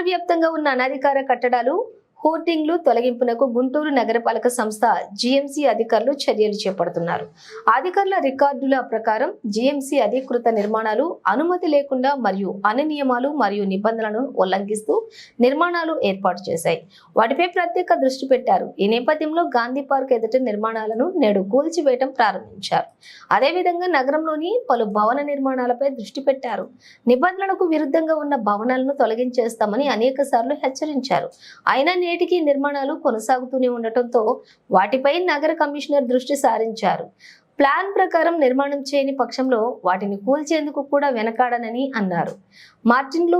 వ్యాప్తంగా ఉన్న అనధికార కట్టడాలు హోర్డింగ్లు తొలగింపునకు గుంటూరు నగరపాలక సంస్థ జీఎంసీ అధికారులు చర్యలు చేపడుతున్నారు. అధికారుల రికార్డుల ప్రకారం జీఎంసీ అధికృత నిర్మాణాలు అనుమతి లేకుండా మరియు అన్ని నియమాలు మరియు నిబంధనలను ఉల్లంఘిస్తూ నిర్మాణాలు ఏర్పాటు చేశాయి. వాటిపై ప్రత్యేక దృష్టి పెట్టారు. ఈ నేపథ్యంలో గాంధీ పార్క్ ఎదుట నిర్మాణాలను నేడు కూల్చివేయడం ప్రారంభించారు. అదేవిధంగా నగరంలోని పలు భవన నిర్మాణాలపై దృష్టి పెట్టారు. నిబంధనలకు విరుద్ధంగా ఉన్న భవనాలను తొలగించేస్తామని అనేక సార్లు హెచ్చరించారు. అయినా నేటికి నిర్మాణాలు కొనసాగుతూనే ఉండటంతో వాటిపై నగర కమిషనర్ దృష్టి సారించారు. ప్లాన్ ప్రకారం నిర్మాణం చేయని పక్షంలో వాటిని కూల్చేందుకు కూడా వెనకాడనని అన్నారు. మార్జిన్లో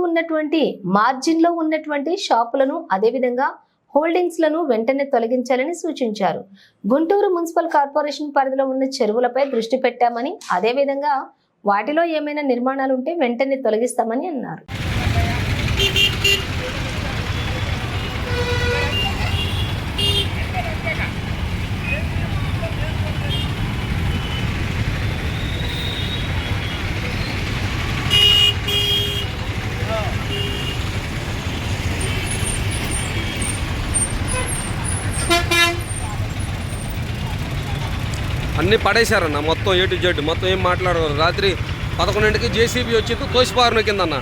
ఉన్నటువంటి షాపులను అదేవిధంగా హోల్డింగ్స్ లను వెంటనే తొలగించాలని సూచించారు. గుంటూరు మున్సిపల్ కార్పొరేషన్ పరిధిలో ఉన్న చెరువులపై దృష్టి పెట్టామని అదేవిధంగా వాటిలో ఏమైనా నిర్మాణాలు ఉంటే వెంటనే తొలగిస్తామని అన్నారు. అన్నీ పడేశారన్న మొత్తం A to Z మొత్తం ఏం మాట్లాడరు. రాత్రి 11ంటికి జేసీబీ వచ్చింది తోసిపారున కిందన్న